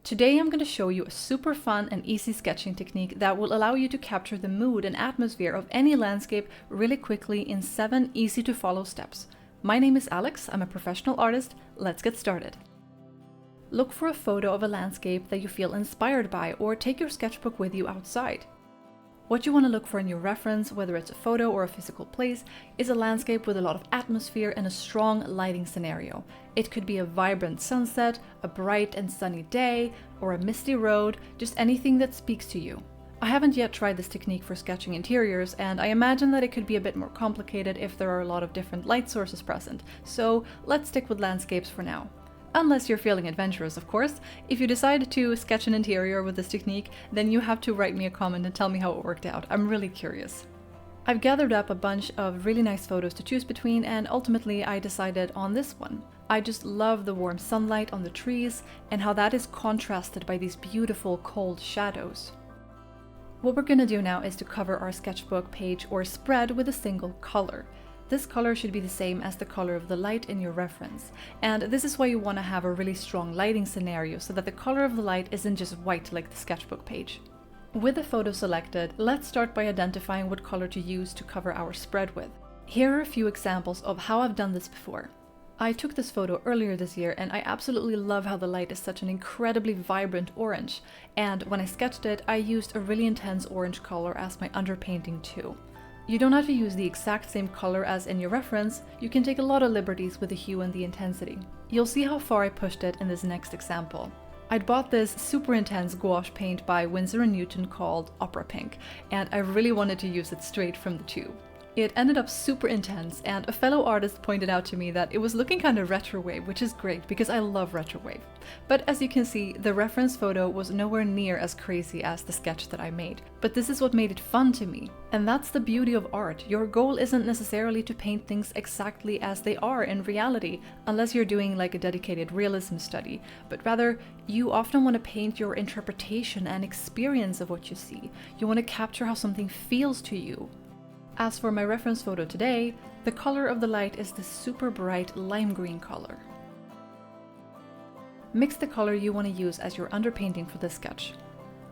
Today I'm going to show you a super fun and easy sketching technique that will allow you to capture the mood and atmosphere of any landscape really quickly in 7 easy to follow steps. My name is Alex, I'm a professional artist. Let's get started. Look for a photo of a landscape that you feel inspired by, or take your sketchbook with you outside. What you want to look for in your reference, whether it's a photo or a physical place, is a landscape with a lot of atmosphere and a strong lighting scenario. It could be a vibrant sunset, a bright and sunny day, or a misty road, just anything that speaks to you. I haven't yet tried this technique for sketching interiors, and I imagine that it could be a bit more complicated if there are a lot of different light sources present, so let's stick with landscapes for now. Unless you're feeling adventurous, of course. If you decide to sketch an interior with this technique, then you have to write me a comment and tell me how it worked out. I'm really curious. I've gathered up a bunch of really nice photos to choose between, and ultimately I decided on this one. I just love the warm sunlight on the trees and how that is contrasted by these beautiful cold shadows. What we're going to do now is to cover our sketchbook page or spread with a single color. This color should be the same as the color of the light in your reference, and this is why you want to have a really strong lighting scenario so that the color of the light isn't just white like the sketchbook page. With the photo selected, let's start by identifying what color to use to cover our spread with. Here are a few examples of how I've done this before. I took this photo earlier this year and I absolutely love how the light is such an incredibly vibrant orange, and when I sketched it, I used a really intense orange color as my underpainting too. You don't have to use the exact same color as in your reference, you can take a lot of liberties with the hue and the intensity. You'll see how far I pushed it in this next example. I'd bought this super intense gouache paint by Winsor & Newton called Opera Pink, and I really wanted to use it straight from the tube. It ended up super intense, and a fellow artist pointed out to me that it was looking kind of retrowave, which is great because I love retrowave. But as you can see, the reference photo was nowhere near as crazy as the sketch that I made. But this is what made it fun to me. And that's the beauty of art. Your goal isn't necessarily to paint things exactly as they are in reality, unless you're doing like a dedicated realism study, but rather you often want to paint your interpretation and experience of what you see. You want to capture how something feels to you. As for my reference photo today, the color of the light is this super bright lime green color. Mix the color you want to use as your underpainting for this sketch.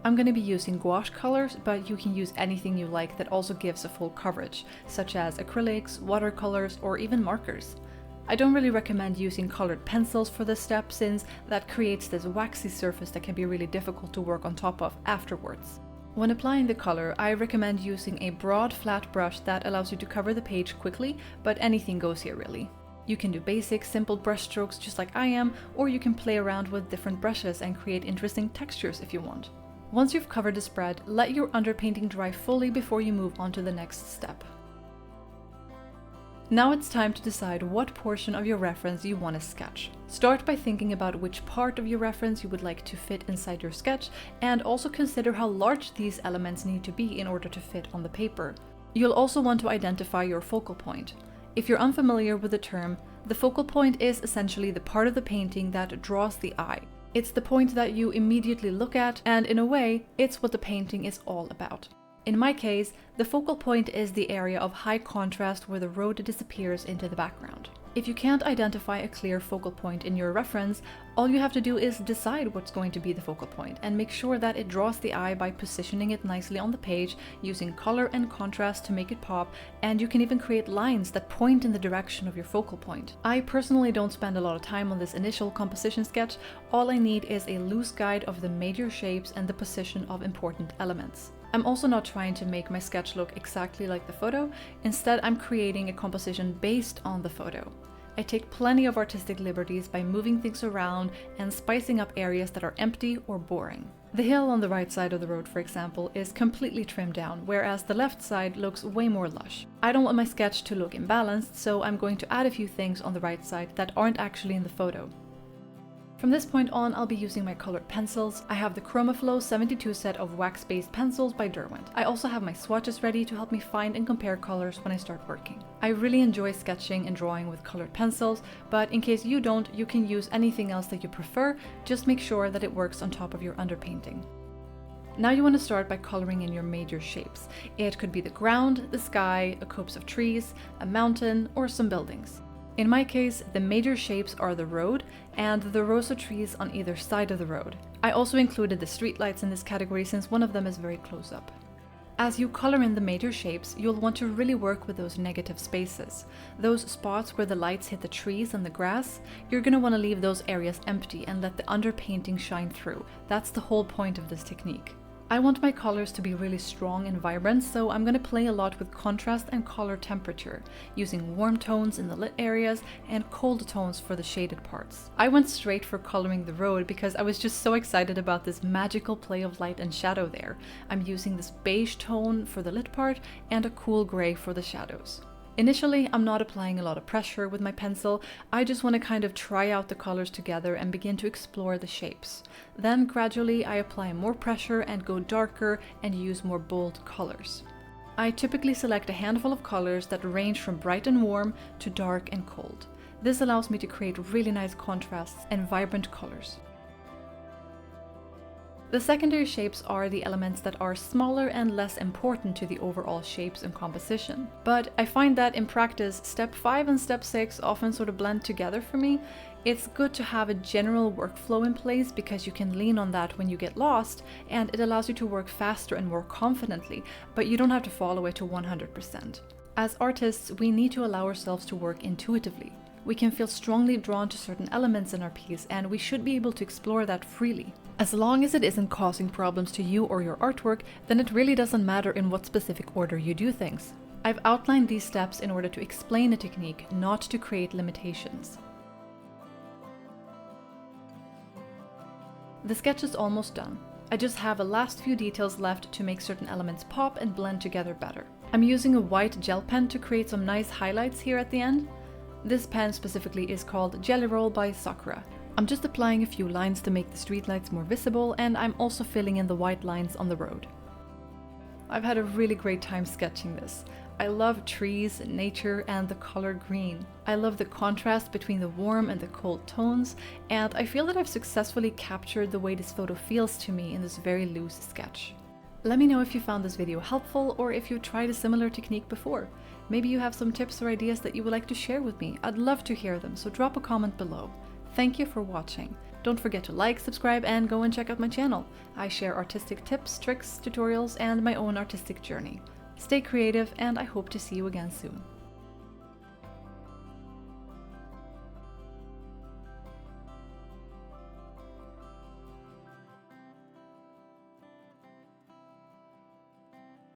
I'm going to be using gouache colors, but you can use anything you like that also gives a full coverage, such as acrylics, watercolors, or even markers. I don't really recommend using colored pencils for this step, since that creates this waxy surface that can be really difficult to work on top of afterwards. When applying the color, I recommend using a broad flat brush that allows you to cover the page quickly, but anything goes here really. You can do basic, simple brush strokes just like I am, or you can play around with different brushes and create interesting textures if you want. Once you've covered the spread, let your underpainting dry fully before you move on to the next step. Now it's time to decide what portion of your reference you want to sketch. Start by thinking about which part of your reference you would like to fit inside your sketch, and also consider how large these elements need to be in order to fit on the paper. You'll also want to identify your focal point. If you're unfamiliar with the term, the focal point is essentially the part of the painting that draws the eye. It's the point that you immediately look at, and in a way, it's what the painting is all about. In my case, the focal point is the area of high contrast where the road disappears into the background. If you can't identify a clear focal point in your reference, all you have to do is decide what's going to be the focal point and make sure that it draws the eye by positioning it nicely on the page, using color and contrast to make it pop, and you can even create lines that point in the direction of your focal point. I personally don't spend a lot of time on this initial composition sketch. All I need is a loose guide of the major shapes and the position of important elements. I'm also not trying to make my sketch look exactly like the photo. Instead, I'm creating a composition based on the photo. I take plenty of artistic liberties by moving things around and spicing up areas that are empty or boring. The hill on the right side of the road, for example, is completely trimmed down, whereas the left side looks way more lush. I don't want my sketch to look imbalanced, so I'm going to add a few things on the right side that aren't actually in the photo. From this point on, I'll be using my colored pencils. I have the ChromaFlow 72 set of wax-based pencils by Derwent. I also have my swatches ready to help me find and compare colors when I start working. I really enjoy sketching and drawing with colored pencils, but in case you don't, you can use anything else that you prefer. Just make sure that it works on top of your underpainting. Now you want to start by coloring in your major shapes. It could be the ground, the sky, a copse of trees, a mountain, or some buildings. In my case, the major shapes are the road and the rows of trees on either side of the road. I also included the streetlights in this category since one of them is very close up. As you color in the major shapes, you'll want to really work with those negative spaces. Those spots where the lights hit the trees and the grass, you're going to want to leave those areas empty and let the underpainting shine through. That's the whole point of this technique. I want my colors to be really strong and vibrant, so I'm going to play a lot with contrast and color temperature, using warm tones in the lit areas and cold tones for the shaded parts. I went straight for coloring the road because I was just so excited about this magical play of light and shadow there. I'm using this beige tone for the lit part and a cool gray for the shadows. Initially, I'm not applying a lot of pressure with my pencil. I just want to kind of try out the colors together and begin to explore the shapes. Then gradually I apply more pressure and go darker and use more bold colors. I typically select a handful of colors that range from bright and warm to dark and cold. This allows me to create really nice contrasts and vibrant colors. The secondary shapes are the elements that are smaller and less important to the overall shapes and composition. But I find that in practice, step 5 and step 6 often sort of blend together for me. It's good to have a general workflow in place because you can lean on that when you get lost, and it allows you to work faster and more confidently, but you don't have to follow it to 100%. As artists, we need to allow ourselves to work intuitively. We can feel strongly drawn to certain elements in our piece, and we should be able to explore that freely. As long as it isn't causing problems to you or your artwork, then it really doesn't matter in what specific order you do things. I've outlined these steps in order to explain a technique, not to create limitations. The sketch is almost done. I just have a last few details left to make certain elements pop and blend together better. I'm using a white gel pen to create some nice highlights here at the end. This pen specifically is called Jelly Roll by Sakura. I'm just applying a few lines to make the streetlights more visible, and I'm also filling in the white lines on the road. I've had a really great time sketching this. I love trees, nature, and the color green. I love the contrast between the warm and the cold tones, and I feel that I've successfully captured the way this photo feels to me in this very loose sketch. Let me know if you found this video helpful or if you've tried a similar technique before. Maybe you have some tips or ideas that you would like to share with me. I'd love to hear them, so drop a comment below. Thank you for watching. Don't forget to like, subscribe, and go and check out my channel. I share artistic tips, tricks, tutorials, and my own artistic journey. Stay creative, and I hope to see you again soon.